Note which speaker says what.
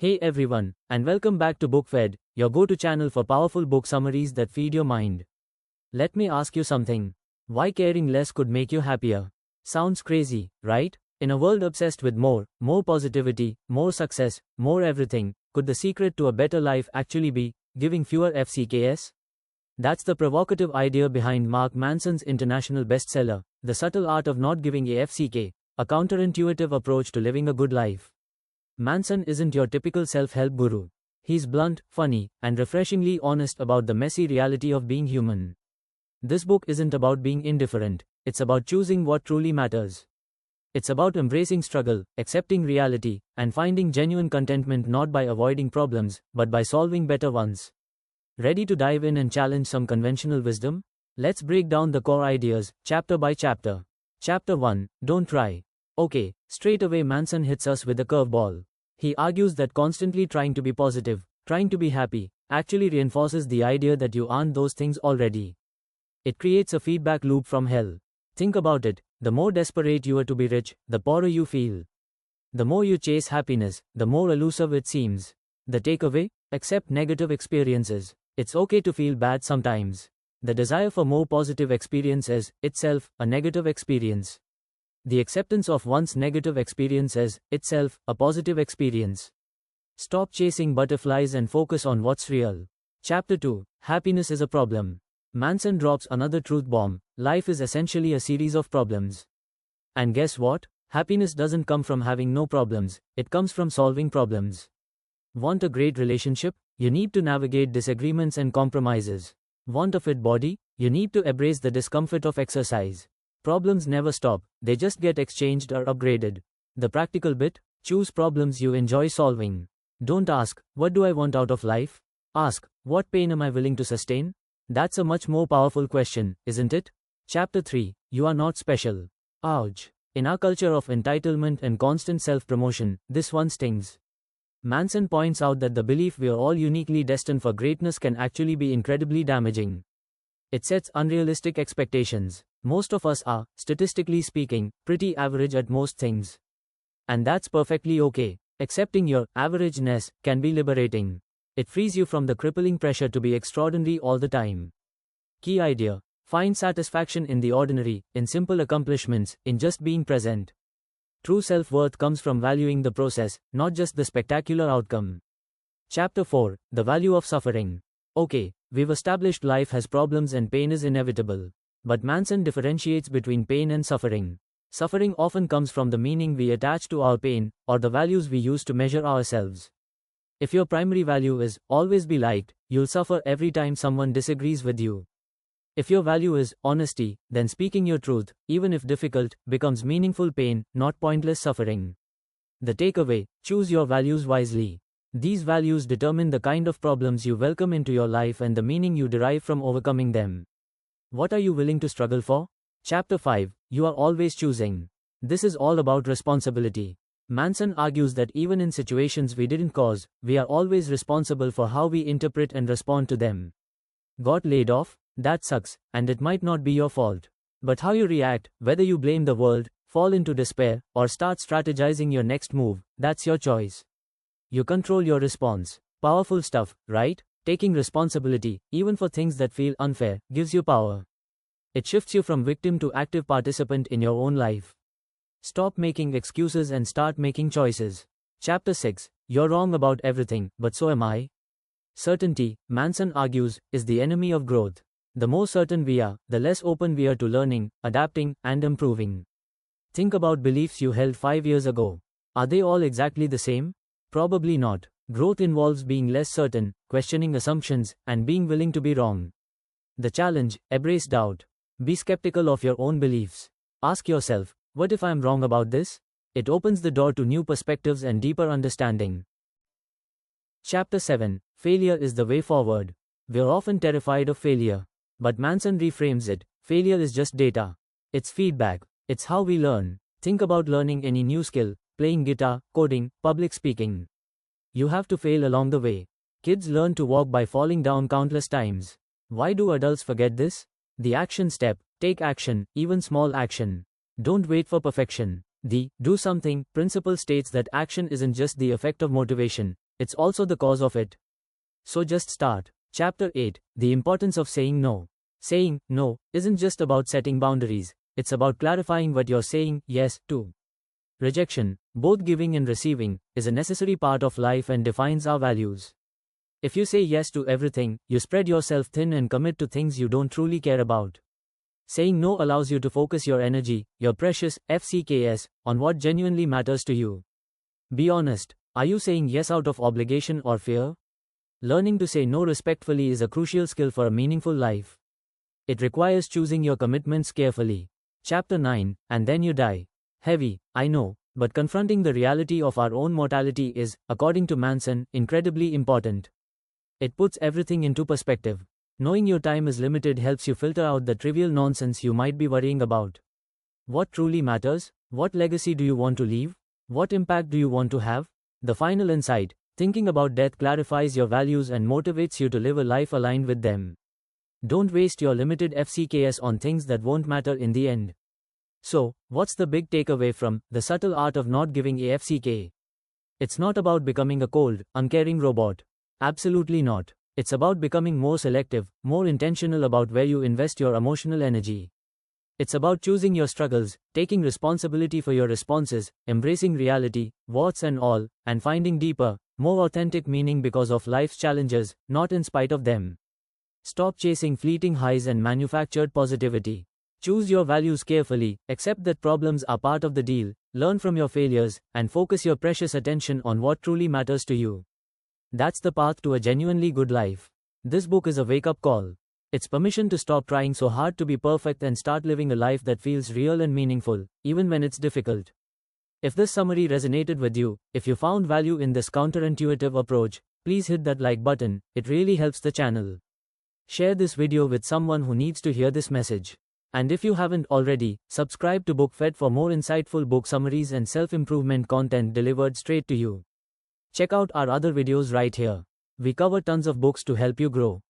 Speaker 1: Hey everyone, and welcome back to BookFed, your go-to channel for powerful book summaries that feed your mind. Let me ask you something. Why caring less could make you happier? Sounds crazy, right? In a world obsessed with more positivity, more success, more everything, could the secret to a better life actually be giving fewer FCKs? That's the provocative idea behind Mark Manson's international bestseller, The Subtle Art of Not Giving a FCK, a counterintuitive approach to living a good life. Manson isn't your typical self-help guru. He's blunt, funny, and refreshingly honest about the messy reality of being human. This book isn't about being indifferent, it's about choosing what truly matters. It's about embracing struggle, accepting reality, and finding genuine contentment not by avoiding problems, but by solving better ones. Ready to dive in and challenge some conventional wisdom? Let's break down the core ideas, chapter by chapter. Chapter 1, Don't Try. Okay, straight away Manson hits us with a curveball. He argues that constantly trying to be positive, trying to be happy, actually reinforces the idea that you aren't those things already. It creates a feedback loop from hell. Think about it, the more desperate you are to be rich, the poorer you feel. The more you chase happiness, the more elusive it seems. The takeaway? Accept negative experiences. It's okay to feel bad sometimes. The desire for more positive experience is, itself, a negative experience. The acceptance of one's negative experience is, itself, a positive experience. Stop chasing butterflies and focus on what's real. Chapter 2, Happiness is a Problem. Manson drops another truth bomb. Life is essentially a series of problems. And guess what? Happiness doesn't come from having no problems, it comes from solving problems. Want a great relationship? You need to navigate disagreements and compromises. Want a fit body? You need to embrace the discomfort of exercise. Problems never stop, they just get exchanged or upgraded. The practical bit? Choose problems you enjoy solving. Don't ask, what do I want out of life? Ask, what pain am I willing to sustain? That's a much more powerful question, isn't it? Chapter 3, You Are Not Special. Ouch. In our culture of entitlement and constant self-promotion, this one stings. Manson points out that the belief we are all uniquely destined for greatness can actually be incredibly damaging. It sets unrealistic expectations. Most of us are, statistically speaking, pretty average at most things. And that's perfectly okay. Accepting your averageness can be liberating. It frees you from the crippling pressure to be extraordinary all the time. Key idea. Find satisfaction in the ordinary, in simple accomplishments, in just being present. True self-worth comes from valuing the process, not just the spectacular outcome. Chapter 4, The Value of Suffering. Okay, we've established life has problems and pain is inevitable. But Manson differentiates between pain and suffering. Suffering often comes from the meaning we attach to our pain, or the values we use to measure ourselves. If your primary value is, always be liked, you'll suffer every time someone disagrees with you. If your value is, honesty, then speaking your truth, even if difficult, becomes meaningful pain, not pointless suffering. The takeaway, choose your values wisely. These values determine the kind of problems you welcome into your life and the meaning you derive from overcoming them. What are you willing to struggle for? Chapter 5, You Are Always Choosing. This is all about responsibility. Manson argues that even in situations we didn't cause, we are always responsible for how we interpret and respond to them. Got laid off? That sucks, and it might not be your fault. But how you react, whether you blame the world, fall into despair, or start strategizing your next move, that's your choice. You control your response. Powerful stuff, right? Taking responsibility, even for things that feel unfair, gives you power. It shifts you from victim to active participant in your own life. Stop making excuses and start making choices. Chapter 6, You're wrong about everything, but so am I. Certainty, Manson argues, is the enemy of growth. The more certain we are, the less open we are to learning, adapting, and improving. Think about beliefs you held 5 years ago. Are they all exactly the same? Probably not. Growth involves being less certain, questioning assumptions, and being willing to be wrong. The challenge, embrace doubt. Be skeptical of your own beliefs. Ask yourself, what if I'm wrong about this? It opens the door to new perspectives and deeper understanding. Chapter 7, Failure is the Way Forward. We're often terrified of failure. But Manson reframes it. Failure is just data. It's feedback. It's how we learn. Think about learning any new skill, playing guitar, coding, public speaking. You have to fail along the way. Kids learn to walk by falling down countless times. Why do adults forget this? The action step, take action, even small action. Don't wait for perfection. The do something principle states that action isn't just the effect of motivation, it's also the cause of it. So just start. Chapter 8. The Importance of Saying No. Saying no isn't just about setting boundaries, it's about clarifying what you're saying yes to. Rejection, both giving and receiving, is a necessary part of life and defines our values. If you say yes to everything, you spread yourself thin and commit to things you don't truly care about. Saying no allows you to focus your energy, your precious FCKS, on what genuinely matters to you. Be honest, are you saying yes out of obligation or fear? Learning to say no respectfully is a crucial skill for a meaningful life. It requires choosing your commitments carefully. Chapter 9, and then you die. Heavy, I know, but confronting the reality of our own mortality is, according to Manson, incredibly important. It puts everything into perspective. Knowing your time is limited helps you filter out the trivial nonsense you might be worrying about. What truly matters? What legacy do you want to leave? What impact do you want to have? The final insight, thinking about death clarifies your values and motivates you to live a life aligned with them. Don't waste your limited FCKS on things that won't matter in the end. So, what's the big takeaway from The Subtle Art of Not Giving a FCK? It's not about becoming a cold, uncaring robot. Absolutely not. It's about becoming more selective, more intentional about where you invest your emotional energy. It's about choosing your struggles, taking responsibility for your responses, embracing reality, warts and all, and finding deeper, more authentic meaning because of life's challenges, not in spite of them. Stop chasing fleeting highs and manufactured positivity. Choose your values carefully, accept that problems are part of the deal, learn from your failures, and focus your precious attention on what truly matters to you. That's the path to a genuinely good life. This book is a wake-up call. It's permission to stop trying so hard to be perfect and start living a life that feels real and meaningful, even when it's difficult. If this summary resonated with you, if you found value in this counterintuitive approach, please hit that like button, it really helps the channel. Share this video with someone who needs to hear this message. And if you haven't already, subscribe to BookFed for more insightful book summaries and self-improvement content delivered straight to you. Check out our other videos right here. We cover tons of books to help you grow.